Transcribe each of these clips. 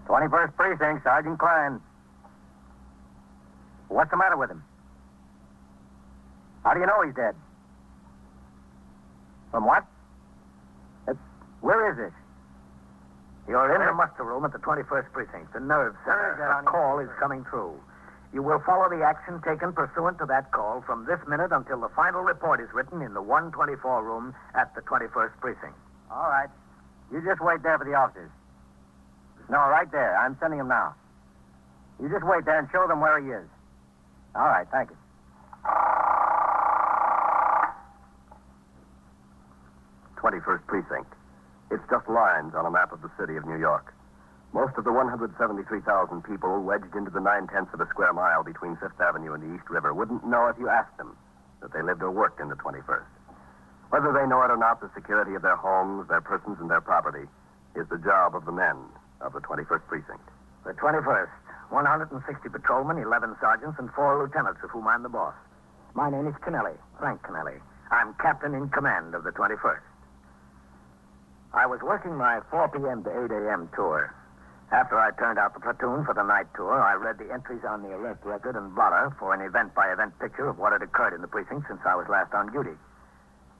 "21st Precinct, Sergeant Klein. What's the matter with him? How do you know he's dead? From what? Where is this?" You're in the muster room at the 21st Precinct, the nerve center. A call is coming through. You will follow the action taken pursuant to that call from this minute until the final report is written in the 124 room at the 21st Precinct. All right. You just wait there for the officers. No, right there. I'm sending him now. You just wait there and show them where he is. All right, thank you. 21st Precinct. It's just lines on a map of the city of New York. Most of the 173,000 people wedged into the 9/10 of a square mile between Fifth Avenue and the East River wouldn't know if you asked them that they lived or worked in the 21st. Whether they know it or not, the security of their homes, their persons, and their property is the job of the men of the 21st Precinct. The 21st. 160 patrolmen, 11 sergeants, and 4 lieutenants, of whom I'm the boss. My name is Kennelly, Frank Kennelly. I'm captain in command of the 21st. I was working my 4 p.m. to 8 a.m. tour. After I turned out the platoon for the night tour, I read the entries on the arrest record and blotter for an event-by-event picture of what had occurred in the precinct since I was last on duty.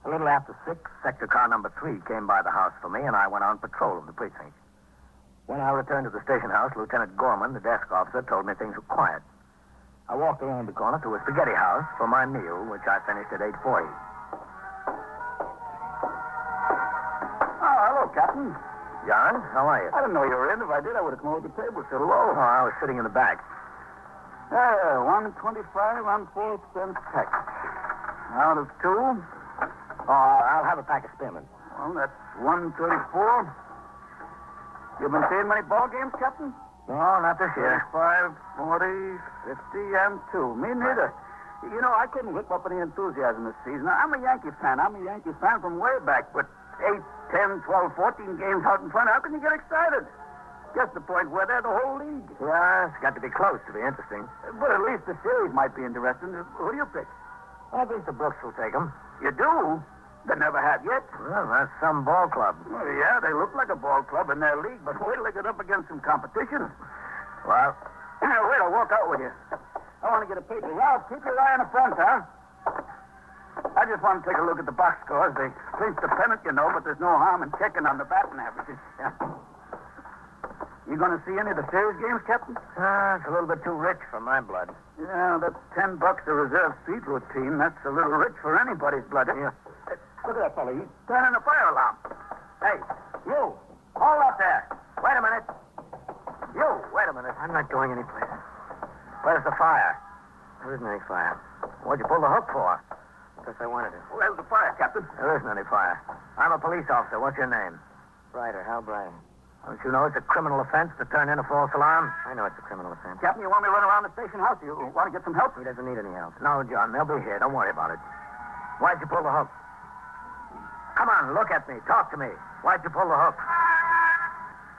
A little after 6, sector car number 3 came by the house for me, and I went on patrol of the precinct. When I returned to the station house, Lieutenant Gorman, the desk officer, told me things were quiet. I walked around the corner to a spaghetti house for my meal, which I finished at 8:40. Oh, hello, Captain. John, how are you? I didn't know you were in. If I did, I would have come over to the table. So hello. Oh, I was sitting in the back. 125 on 4 cents tax. Out of 2. Oh, I'll have a pack of spearmint. Well, that's 134. You been seeing many ball games, Captain? No, not this year. 35, 40, 50, and 2. Me neither. You know, I couldn't whip up any enthusiasm this season. I'm a Yankee fan. I'm a Yankee fan from way back. But 8, 10, 12, 14 games out in front, how can you get excited? Just the point where they're the whole league. Yeah, it's got to be close to be interesting. But at least the series might be interesting. Who do you pick? I think the Brooks will take them. You do? They never have yet. Well, that's some ball club. Well, yeah, they look like a ball club in their league, but wait till they get up against some competition. Well, wait, I'll walk out with you. I want to get a peek. Ralph, keep your eye on the front, huh? I just want to take a look at the box scores. They clinched the pennant, you know, but there's no harm in checking on the batting averages. Yeah. You going to see any of the series games, Captain? It's a little bit too rich for my blood. Yeah, that's $10 a reserve seat routine. That's a little rich for anybody's blood. Yeah. Hey, look at that fellow. He's turning a fire alarm. Hey, you. Hold up there. Wait a minute. You, wait a minute. I'm not going anyplace. Where's the fire? There isn't any fire. What'd you pull the hook for? Because I wanted to. Where's the fire, Captain? There isn't any fire. I'm a police officer. What's your name? Brighter, Hal Brighter. Don't you know it's a criminal offense to turn in a false alarm? I know it's a criminal offense. Captain, you want me to run around the station house? You want to get some help? He doesn't need any help. No, John, they'll be here. Don't worry about it. Why'd you pull the hook? Come on, look at me. Talk to me. Why'd you pull the hook?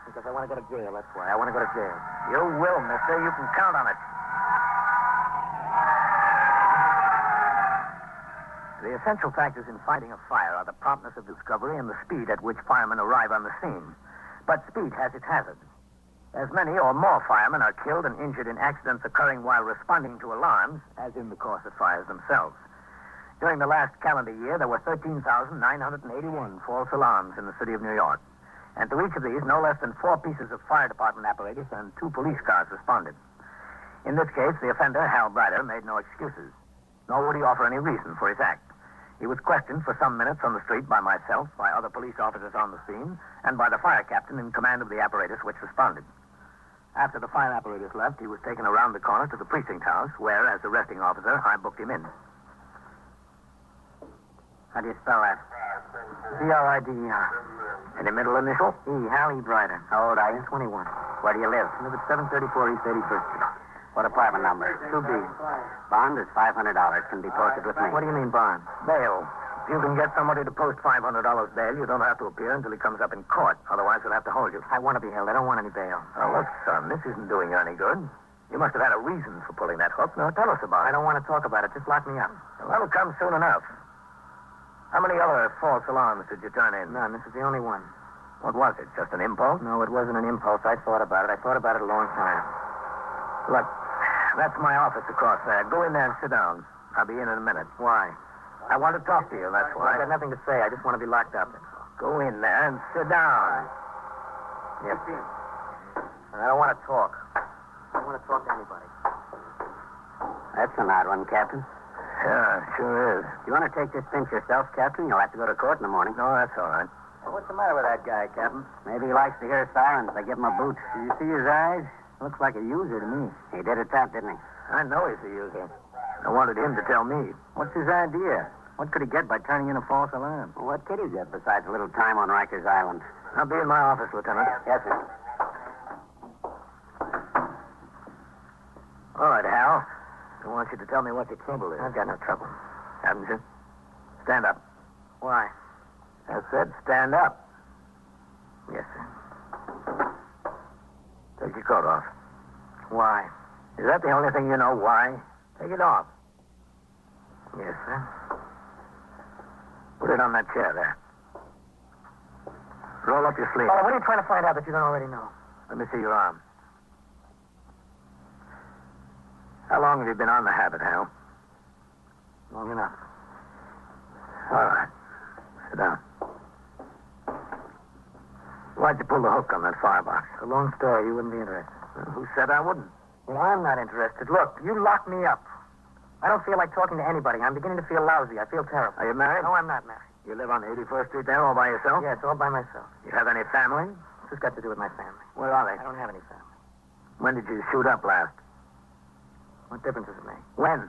Because I want to go to jail, that's why. I want to go to jail. You will, mister. You can count on it. The essential factors in fighting a fire are the promptness of discovery and the speed at which firemen arrive on the scene. But speed has its hazards. As many or more firemen are killed and injured in accidents occurring while responding to alarms as in the course of fires themselves. During the last calendar year, there were 13,981 false alarms in the city of New York. And to each of these, no less than 4 pieces of fire department apparatus and 2 police cars responded. In this case, the offender, Hal Brighter, made no excuses, nor would he offer any reason for his act. He was questioned for some minutes on the street by myself, by other police officers on the scene, and by the fire captain in command of the apparatus which responded. After the fire apparatus left, he was taken around the corner to the precinct house, where, as arresting officer, I booked him in. How do you spell that? B-R-I-D-E-R. Any middle initial? E. Hal E. Brighter. How old are you? 21. Where do you live? I live at 734 East 81st Street. What apartment number? 2B. Bond is $500. Can be posted with me. What do you mean, bond? Bail. If you can get somebody to post $500 bail, you don't have to appear until he comes up in court. Otherwise, we'll have to hold you. I want to be held. I don't want any bail. Oh, look, son, this isn't doing you any good. You must have had a reason for pulling that hook. Now, tell us about it. I don't want to talk about it. Just lock me up. Well, that'll come soon enough. How many other false alarms did you turn in? None. This is the only one. What was it? Just an impulse? No, it wasn't an impulse. I thought about it. I thought about it a long time. Look, that's my office across there. Go in there and sit down. I'll be in a minute. Why? I want to talk to you, that's why. I've got nothing to say. I just want to be locked up. That's all. Go in there and sit down. Yes. And I don't want to talk. I don't want to talk to anybody. That's an odd one, Captain. Yeah, sure is. You want to take this pinch yourself, Captain? You'll have to go to court in the morning. No, that's all right. Well, what's the matter with that guy, Captain? Maybe he likes to hear sirens. I give him a boot. Did you see his eyes? Looks like a user to me. He did it that, didn't he? I know he's a user. I wanted him to tell me. What's his idea? What could he get by turning in a false alarm? Well, what could he get besides a little time on Rikers Island? I'll be in my office, Lieutenant. Yes, sir. All right, Hal. I want you to tell me what the trouble is. I've got no trouble. Haven't you? Stand up. Why? I said stand up. Yes, sir. Take your coat off. Why? Is that the only thing you know? Why? Take it off. Yes, sir. Put it on that chair there. Roll up your sleeve. Oh, what are you trying to find out that you don't already know? Let me see your arm. How long have you been on the habit, Hal? Long enough. All right. Sit down. Why'd you pull the hook on that firebox? It's a long story. You wouldn't be interested. Well, who said I wouldn't? Well, I'm not interested. Look, you locked me up. I don't feel like talking to anybody. I'm beginning to feel lousy. I feel terrible. Are you married? No, I'm not married. You live on 81st Street there all by yourself? Yes, all by myself. You have any family? What's this got to do with my family? Where are they? I don't have any family. When did you shoot up last? What difference does it make? When?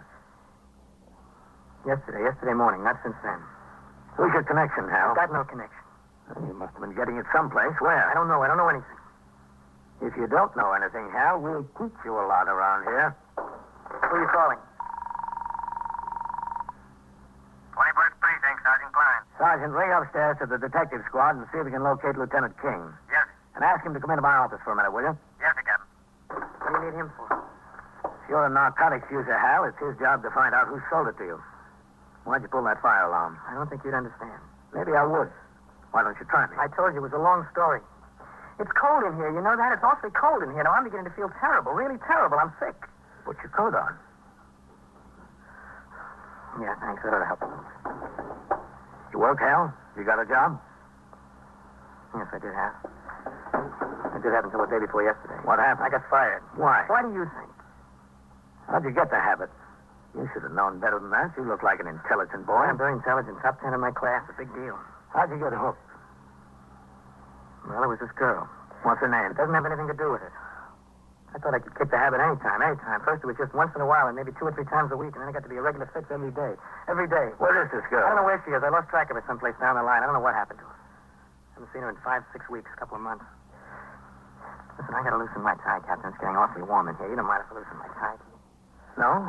Yesterday morning, not since then. Who's your connection, Hal? I've got no connection. You must have been getting it someplace. Where? I don't know anything. If you don't know anything, Hal, we'll teach you a lot around here. Who are you calling? 21st Precinct, Sergeant Klein. Sergeant, ring upstairs to the detective squad and see if you can locate Lieutenant King. Yes. And ask him to come into my office for a minute, will you? Yes, sir, Captain. What do you need him for? If you're a narcotics user, Hal, it's his job to find out who sold it to you. Why'd you pull that fire alarm? I don't think you'd understand. Maybe I would. Why don't you try me? I told you it was a long story. It's cold in here. You know that? It's awfully cold in here. Now, I'm beginning to feel terrible. Really terrible. I'm sick. Put your coat on. Yeah, thanks. That ought to help. You work, Hal? You got a job? Yes, I did have. I did have until the day before yesterday. What happened? I got fired. Why? Why do you think? How'd you get the habit? You should have known better than that. You look like an intelligent boy. I'm very intelligent. Top 10 in my class. A big deal. How'd you get hooked? Well, it was this girl. What's her name? It doesn't have anything to do with it. I thought I could kick the habit anytime. First it was just once in a while and maybe 2 or 3 times a week, and then it got to be a regular fix every day. Every day. Where is this girl? I don't know where she is. I lost track of her someplace down the line. I don't know what happened to her. I haven't seen her in 5, 6 weeks, a couple of months. Listen, I gotta loosen my tie, Captain. It's getting awfully warm in here. You don't mind if I loosen my tie? No?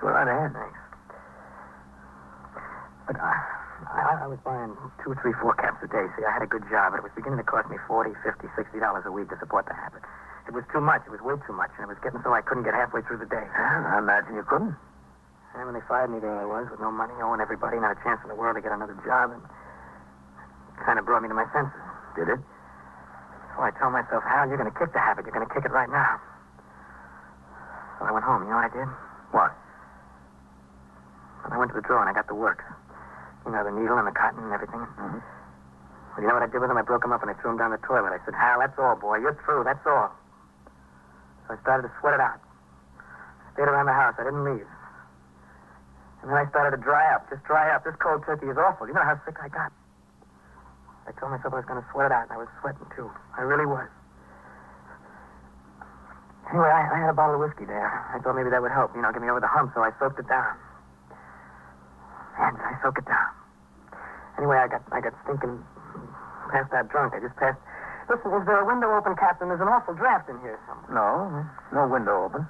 Go right ahead. Thanks. But I was buying 2, 3, 4 caps a day. See, I had a good job, but it was beginning to cost me $40, $50, $60 a week to support the habit. It was too much. It was way too much, and it was getting so I couldn't get halfway through the day. I imagine you couldn't. And when they fired me, there I was with no money, owing everybody, not a chance in the world to get another job, and it kind of brought me to my senses. Did it? So I told myself, Hal, you're going to kick the habit. You're going to kick it right now. So I went home. You know what I did? What? And I went to the drawer and I got the works. You know, the needle and the cotton and everything. Mm-hmm. Well, you know what I did with them? I broke them up and I threw them down the toilet. I said, Hal, that's all, boy. You're through. That's all. So I started to sweat it out. I stayed around the house. I didn't leave. And then I started to dry up. Just dry up. This cold turkey is awful. You know how sick I got. I told myself I was going to sweat it out, and I was sweating, too. I really was. Anyway, I had a bottle of whiskey there. I thought maybe that would help, get me over the hump, so I soaked it down. And I soaked it down. Anyway, I got stinking passed out drunk. I just passed. Listen, is there a window open, Captain? There's an awful draft in here somewhere. No window open.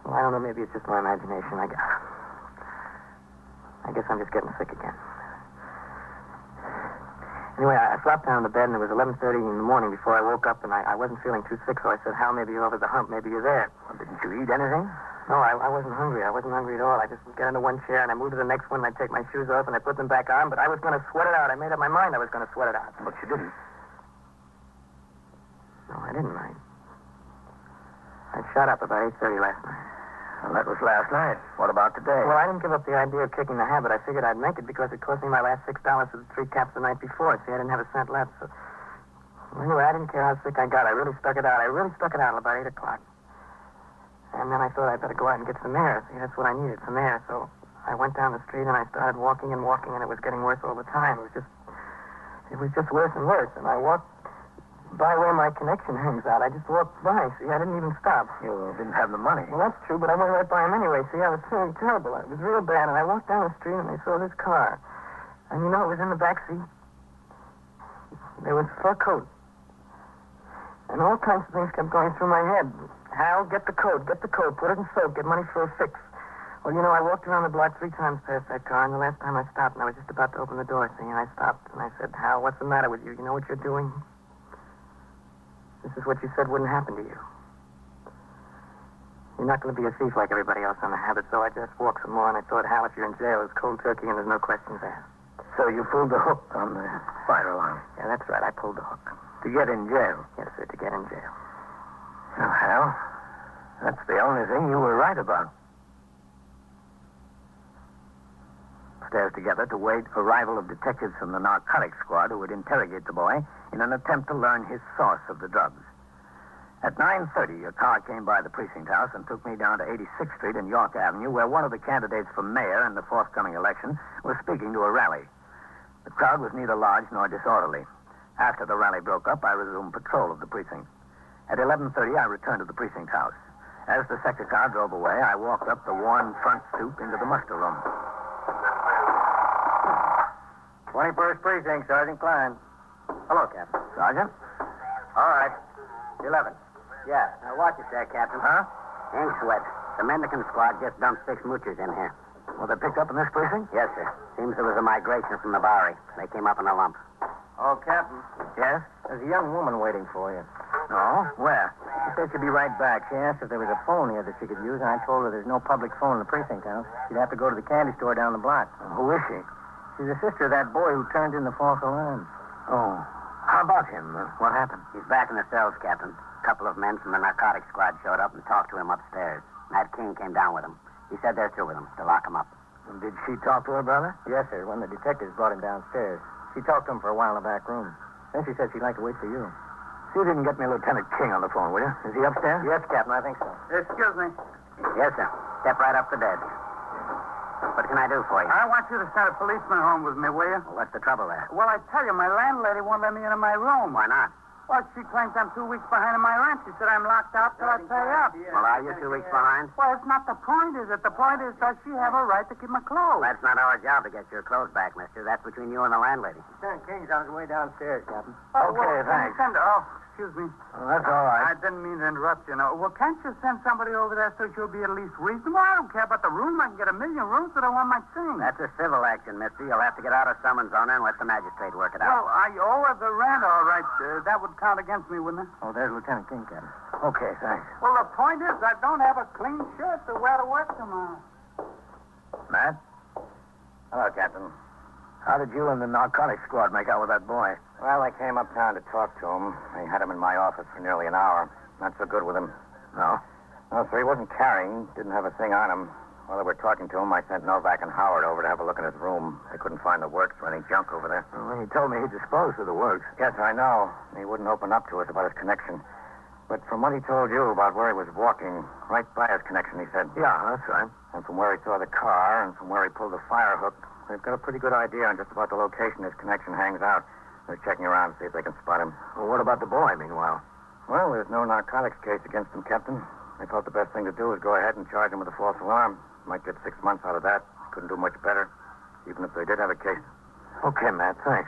Well, I don't know. Maybe it's just my imagination. I guess I'm just getting sick again. Anyway, I flopped down in the bed, and it was 11:30 in the morning before I woke up, and I wasn't feeling too sick, so I said, Hal, maybe you're over the hump. Maybe you're there. Well, didn't you eat anything? No, I wasn't hungry. I wasn't hungry at all. I just get into one chair and I moved to the next one and I take my shoes off and I put them back on, but I was going to sweat it out. I made up my mind I was going to sweat it out. But you didn't. No, I didn't. I shot up about 8:30 last night. Well, that was last night. What about today? Well, I didn't give up the idea of kicking the habit. I figured I'd make it because it cost me my last $6 for the 3 caps the night before. See, I didn't have a cent left. So... Well, anyway, I didn't care how sick I got. I really stuck it out. Till about 8 o'clock. And then I thought I'd better go out and get some air. See, that's what I needed, some air. So I went down the street and I started walking, and it was getting worse all the time. It was just worse and worse. And I walked by where my connection hangs out. I just walked by. See, I didn't even stop. You didn't have the money. Well, that's true, but I went right by him anyway. See, I was feeling terrible. It was real bad. And I walked down the street and I saw this car. And you know, it was in the back seat. There was a fur coat. And all kinds of things kept going through my head. Hal, get the coat, put it in soak, get money for a fix. Well, you know, I walked around the block 3 times past that car, and the last time I stopped, and I was just about to open the door, see, and I stopped, and I said, Hal, what's the matter with you? You know what you're doing? This is what you said wouldn't happen to you. You're not going to be a thief like everybody else on the habit, so I just walked some more, and I thought, Hal, if you're in jail, it's cold turkey, and there's no questions asked. So you pulled the hook on the fire alarm? Yeah, that's right, I pulled the hook. To get in jail? Yes, sir, to get in jail. Well, Hal, that's the only thing you were right about. Stairs together to wait arrival of detectives from the narcotics squad who would interrogate the boy in an attempt to learn his source of the drugs. At 9:30, a car came by the precinct house and took me down to 86th Street and York Avenue, where one of the candidates for mayor in the forthcoming election was speaking to a rally. The crowd was neither large nor disorderly. After the rally broke up, I resumed patrol of the precinct. At 11:30, I returned to the precinct house. As the sector car drove away, I walked up the worn front stoop into the muster room. 21st Precinct, Sergeant Klein. Hello, Captain. Sergeant? All right. 11. Yeah, watch it there, Captain. Huh? Ink sweat. The Mendicant squad just dumped 6 moochers in here. Were they picked up in this precinct? Yes, sir. Seems there was a migration from the Bowery. They came up in a lump. Oh, Captain, Yes? there's a young woman waiting for you. No? Where? She said she'd be right back. She asked if there was a phone here that she could use, and I told her there's no public phone in the precinct house. She'd have to go to the candy store down the block. Who is she? She's the sister of that boy who turned in the false alarm. Oh. How about him? What happened? He's back in the cells, Captain. A couple of men from the narcotics squad showed up and talked to him upstairs. Matt King came down with him. He said they're through with him to lock him up. And did she talk to her brother? Yes, sir, when the detectives brought him downstairs. She talked to him for a while in the back room. Then she said she'd like to wait for you. See if you can get me Lieutenant King on the phone, will you? Is he upstairs? Yes, Captain, I think so. Excuse me. Yes, sir. Step right up to bed. What can I do for you? I want you to send a policeman home with me, will you? Well, what's the trouble there? Well, I tell you, my landlady won't let me into my room. Why not? Well, she claims I'm 2 weeks behind on my rent. She said I'm locked out till I pay up. Well, are you 2 weeks behind? Well, it's not the point, is it? The point is, does she have a right to keep my clothes? That's not our job to get your clothes back, mister. That's between you and the landlady. Lieutenant King's on his way downstairs, Captain. Oh, Okay, well, can you thanks. send her? Oh, excuse me. Oh, that's all right. I didn't mean to interrupt you. No. Well, can't you send somebody over there so she'll be at least reasonable? I don't care about the room. I can get a million rooms that I want my thing. That's a civil action, mister. You'll have to get out a summons on her and let the magistrate work it out. Well, I owe her the rent, all right. That would count against me, wouldn't it? Oh, there's Lieutenant King, Captain. Okay, thanks. Well, the point is, I don't have a clean shirt to wear to work tomorrow. Matt, Hello, Captain. how did you and the narcotics squad make out with that boy? Well, I came uptown to talk to him. I had him in my office for nearly an hour. Not so good with him. No? No, sir, he wasn't carrying. Didn't have a thing on him. While they were talking to him, I sent Novak and Howard over to have a look in his room. They couldn't find the works or any junk over there. Well, he told me he disposed of the works. Yes, I know. He wouldn't open up to us about his connection. But from what he told you about where he was walking, right by his connection, he said. Yeah, that's right. And from where he saw the car and from where he pulled the fire hook, they've got a pretty good idea on just about the location his connection hangs out. They're checking around to see if they can spot him. Well, what about the boy, meanwhile? Well, there's no narcotics case against him, Captain. They felt the best thing to do was go ahead and charge him with a false alarm. Might get 6 months out of that. Couldn't do much better, even if they did have a case. Okay, Matt, thanks.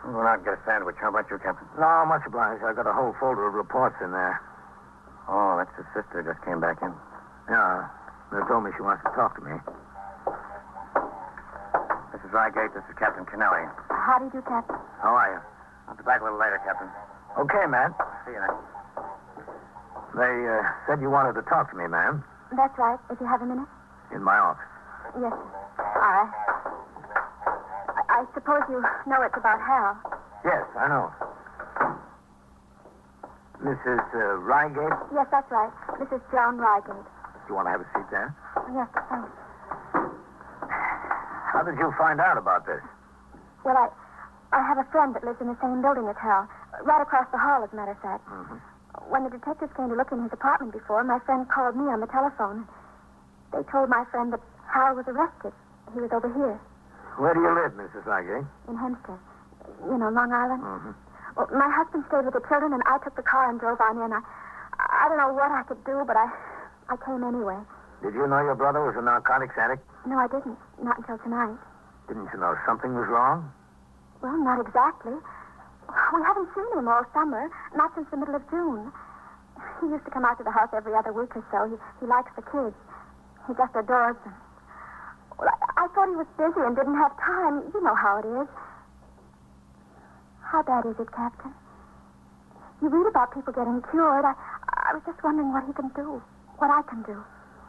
I'm going out and get a sandwich. How about you, Captain? No, much obliged. I've got a whole folder of reports in there. Oh, that's his sister just came back in. Yeah, they told me she wants to talk to me. This is Rygate. This is Captain Kennelly. How do you do, Captain? How are you? I'll be back a little later, Captain. Okay, Matt. See you then. They said you wanted to talk to me, ma'am. That's right, if you have a minute. In my office. Yes, I suppose you know it's about Hal. Yes, I know. Mrs. Rygate? Yes, that's right. Mrs. Joan Rygate. Do you want to have a seat there? Yes, thanks. How did you find out about this? Well, I have a friend that lives in the same building as Hal, right across the hall, as a matter of fact. Mm-hmm. When the detectives came to look in his apartment before, my friend called me on the telephone. They told my friend that Hal was arrested. He was over here. Where do you live, Mrs. Rygate? In Hempstead. You know, Long Island. Mm-hmm. Well, my husband stayed with the children, and I took the car and drove on in. I don't know what I could do, but I came anyway. Did you know your brother was a narcotics addict? No, I didn't. Not until tonight. Didn't you know something was wrong? Well, not exactly. We haven't seen him all summer, not since the middle of June. He used to come out to the house every other week or so. He likes the kids. He just adores them. Well, I thought he was busy and didn't have time. You know how it is. How bad is it, Captain? You read about people getting cured. I was just wondering what he can do, what I can do.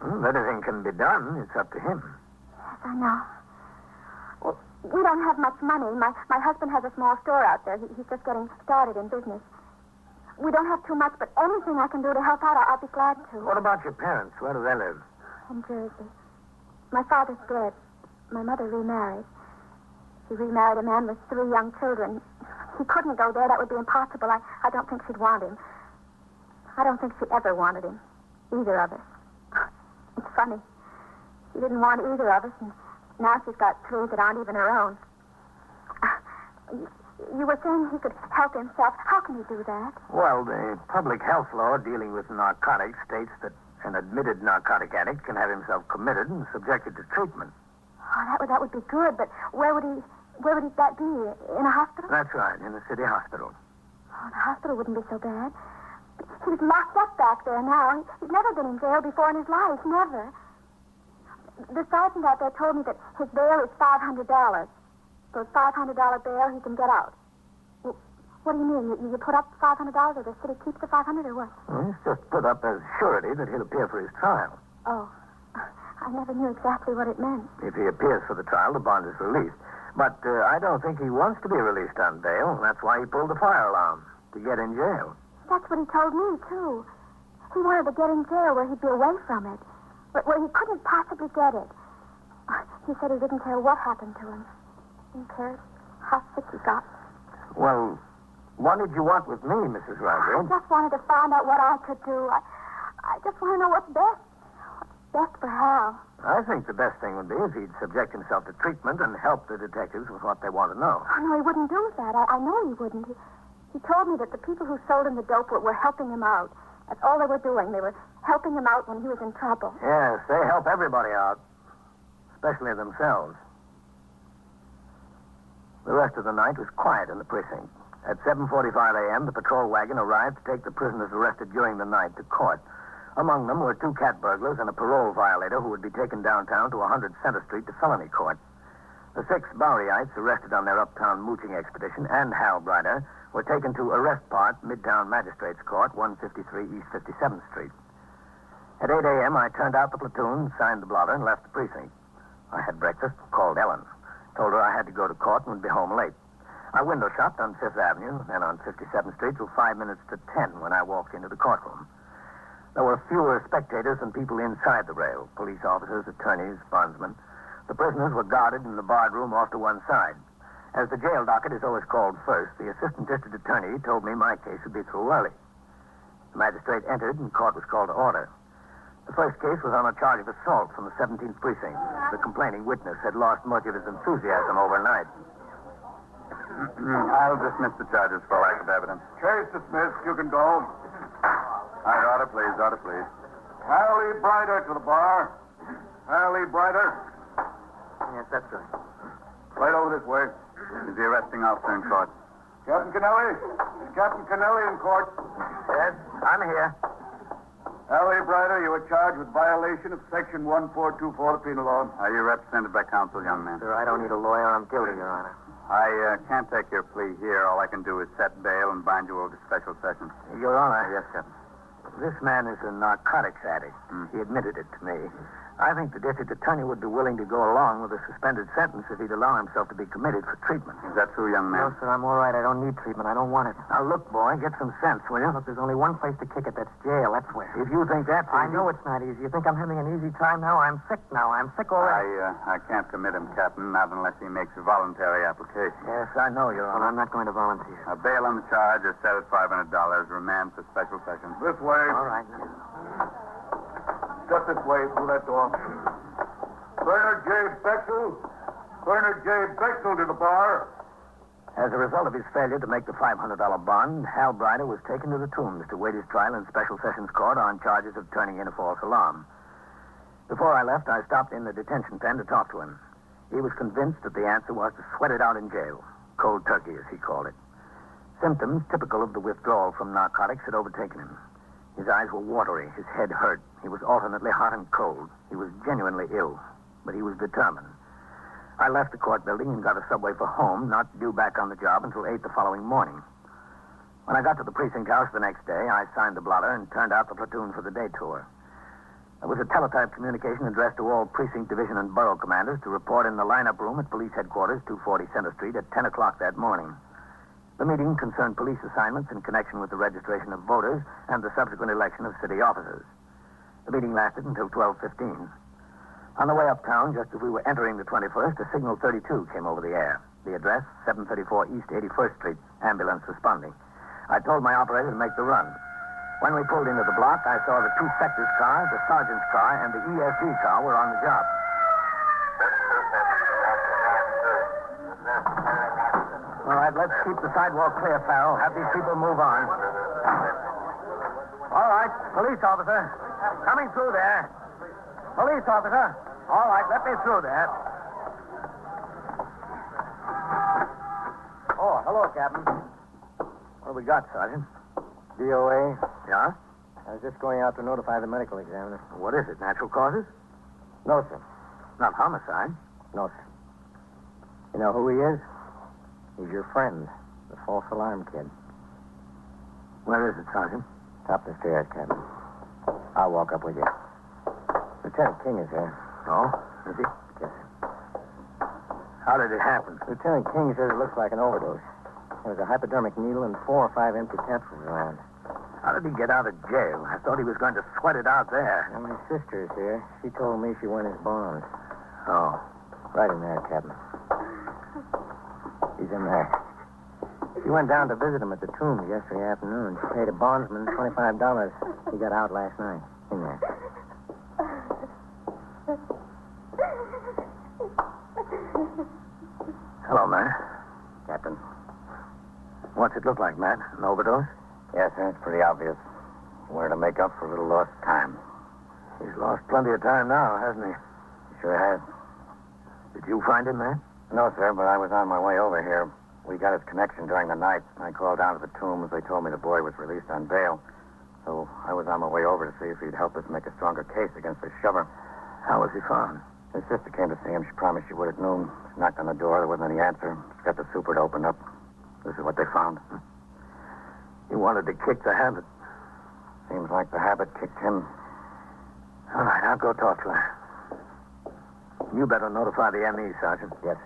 Well, anything can be done. It's up to him. Yes, I know. Well, we don't have much money. My husband has a small store out there. He's just getting started in business. We don't have too much, but anything I can do to help out, I'll be glad to. What about your parents? Where do they live? In Jersey. My father's dead. My mother remarried. She remarried a man with 3 young children. He couldn't go there. That would be impossible. I don't think she'd want him. I don't think she ever wanted him. Either of us. It's funny. She didn't want either of us, and now she's got 3 that aren't even her own. You were saying he could help himself. How can he do that? Well, the public health law dealing with narcotics states that an admitted narcotic addict can have himself committed and subjected to treatment. Oh, that would be good, but where would that be? In a hospital? That's right, in the city hospital. Oh, the hospital wouldn't be so bad. He's locked up back there now. He's never been in jail before in his life. Never. The sergeant out there told me that his bail is $500. For a $500 bail, he can get out. Well, what do you mean? You put up $500 or the city keeps the $500 or what? Well, it's just put up as surety that he'll appear for his trial. Oh. I never knew exactly what it meant. If he appears for the trial, the bond is released. But I don't think he wants to be released on bail. That's why he pulled the fire alarm, to get in jail. That's what he told me, too. He wanted to get in jail where he'd be away from it, but where he couldn't possibly get it. He said he didn't care what happened to him. He cared how sick he got. Well, what did you want with me, Mrs. Rygate? I just wanted to find out what I could do. I just want to know what's best. Best for Hal. I think the best thing would be if he'd subject himself to treatment and help the detectives with what they want to know. Oh, no, he wouldn't do that. I know he wouldn't. He told me that the people who sold him the dope were helping him out. That's all they were doing. They were helping him out when he was in trouble. Yes, they help everybody out, especially themselves. The rest of the night was quiet in the precinct. At 7:45 a.m., the patrol wagon arrived to take the prisoners arrested during the night to court. Among them were 2 cat burglars and a parole violator who would be taken downtown to 100 Center Street to felony court. The 6 Boweryites arrested on their uptown mooching expedition and Hal Brider were taken to Arrest Part, Midtown Magistrates Court, 153 East 57th Street. At 8 a.m., I turned out the platoon, signed the blotter, and left the precinct. I had breakfast, called Ellen. Told her I had to go to court and would be home late. I window shopped on 5th Avenue, then on 57th Street till 5 minutes to 10 when I walked into the courtroom. There were fewer spectators than people inside the rail, police officers, attorneys, bondsmen. The prisoners were guarded in the barred room off to one side. As the jail docket is always called first, the assistant district attorney told me my case would be through early. The magistrate entered and court was called to order. The first case was on a charge of assault from the 17th precinct. The complaining witness had lost much of his enthusiasm overnight. I'll dismiss the charges for lack of evidence. Case dismissed. You can go. Order, please. Order, please. Hallie Brider to the bar. Hallie Brider. Yes, that's right. Right over this way. Is the arresting officer in court? Captain Kennelly? Is Captain Kennelly in court? Yes, I'm here. Hallie Brider, you are charged with violation of Section 1424 of the Penal Law. Are you represented by counsel, young man? Sir, I don't need a lawyer. I'm guilty, Your Honor. I can't take your plea here. All I can do is set bail and bind you over to special sessions. Your Honor. Yes, Captain. This man is a narcotics addict. He admitted it to me. I think the district attorney would be willing to go along with a suspended sentence if he'd allow himself to be committed for treatment. Is that so, young man? No, sir, I'm all right. I don't need treatment. I don't want it. Now, look, boy, get some sense, will you? Look, there's only one place to kick it. That's jail. That's where. If you think that's I easy- know it's not easy. You think I'm having an easy time now? I'm sick now. I'm sick already. I can't commit him, Captain, not unless he makes a voluntary application. Yes, I know, Your Well, Honor. I'm not going to volunteer. Bail on the charge is set at $500. Remand for special sessions. This way. All right. Step this way through that door. Bernard J. Bexel. Bernard J. Bexel to the bar. As a result of his failure to make the $500 bond, Hal Brider was taken to the Tombs to wait his trial in Special Sessions Court on charges of turning in a false alarm. Before I left, I stopped in the detention pen to talk to him. He was convinced that the answer was to sweat it out in jail. Cold turkey, as he called it. Symptoms typical of the withdrawal from narcotics had overtaken him. His eyes were watery. His head hurt. He was alternately hot and cold. He was genuinely ill, but he was determined. I left the court building and got a subway for home, not due back on the job until 8 the following morning. When I got to the precinct house the next day, I signed the blotter and turned out the platoon for the day tour. There was a teletype communication addressed to all precinct, division, and borough commanders to report in the lineup room at police headquarters, 240 Center Street, at 10 o'clock that morning. The meeting concerned police assignments in connection with the registration of voters and the subsequent election of city officers. The meeting lasted until 12:15. On the way uptown, just as we were entering the 21st, a signal 32 came over the air. The address, 734 East 81st Street, ambulance responding. I told my operator to make the run. When we pulled into the block, I saw the two sectors' car, the sergeant's car, and the ESD car were on the job. All right, let's keep the sidewalk clear, Farrell. Have these people move on. All right, police officer. Coming through there. Police officer. All right, let me through there. Oh, hello, Captain. What have we got, Sergeant? DOA. Yeah? I was just going out to notify the medical examiner. What is it, natural causes? No, sir. Not homicide. No, sir. You know who he is? He's your friend, the false alarm kid. Where is it, Sergeant? Top of the stairs, Captain. I'll walk up with you. Lieutenant King is here. Oh? Is he? Yes, sir. How did it happen? Lieutenant King says it looks like an overdose. There was a hypodermic needle and 4 or 5 empty capsules around. How did he get out of jail? I thought he was going to sweat it out there. Now, my sister is here. She told me she won his bonds. Oh. Right in there, Captain. He's in there. She went down to visit him at the Tombs yesterday afternoon. She paid a bondsman $25. He got out last night. In there. Hello, Matt. Captain. What's it look like, Matt? An overdose? Yes, sir. It's pretty obvious. He wanted to make up for a little lost time. He's lost plenty of time now, hasn't he? He sure has. Did you find him, Matt? No, sir, but I was on my way over here. We got his connection during the night. I called down to the Tombs. They told me the boy was released on bail. So I was on my way over to see if he'd help us make a stronger case against this shover. How was he found? His sister came to see him. She promised she would at noon. She knocked on the door. There wasn't any answer. She got the super to open up. This is what they found. He wanted to kick the habit. Seems like the habit kicked him. All right, I'll go talk to her. You better notify the ME, Sergeant. Yes.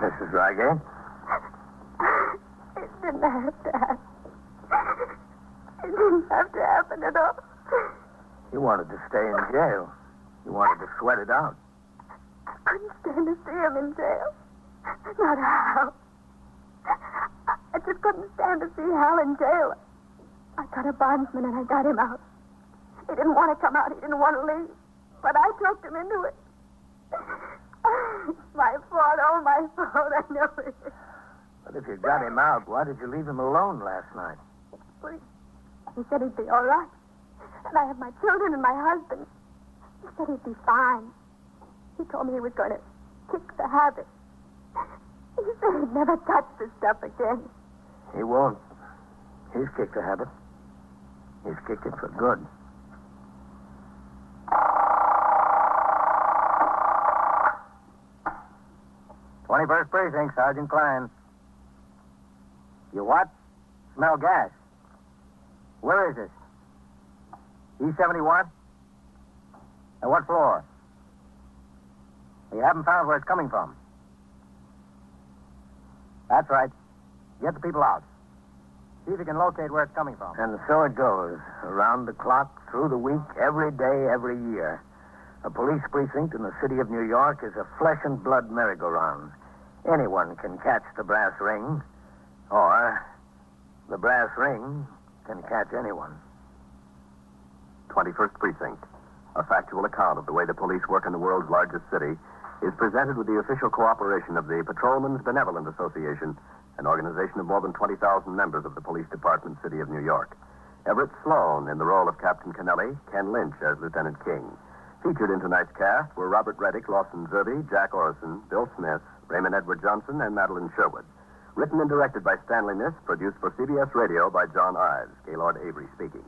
Mrs. Rygate? It didn't have to happen. It didn't have to happen at all. You wanted to stay in jail. You wanted to sweat it out. I couldn't stand to see him in jail. Not Hal. I just couldn't stand to see Hal in jail. I got a bondsman and I got him out. He didn't want to come out. He didn't want to leave. But I talked him into it. My fault. Oh, my fault. I know it. But if you got him out, why did you leave him alone last night? He said he'd be all right. And I have my children and my husband. He said he'd be fine. He told me he was going to kick the habit. He said he'd never touch this stuff again. He won't. He's kicked the habit. He's kicked it for good. '21st Precinct, Sergeant Klein. You what? Smell gas. Where is this? E71? At what floor? You haven't found where it's coming from. That's right. Get the people out. See if you can locate where it's coming from. And so it goes, around the clock, through the week, every day, every year. A police precinct in the city of New York is a flesh and blood merry-go-round. Anyone can catch the brass ring, or the brass ring can catch anyone. 21st Precinct, a factual account of the way the police work in the world's largest city, is presented with the official cooperation of the Patrolmen's Benevolent Association, an organization of more than 20,000 members of the Police Department, City of New York. Everett Sloan in the role of Captain Kennelly, Ken Lynch as Lieutenant King. Featured in tonight's cast were Robert Reddick, Lawson Zerby, Jack Orison, Bill Smith, Raymond Edward Johnson, and Madeline Sherwood. Written and directed by Stanley Niss, produced for CBS Radio by John Ives. Gaylord Avery speaking.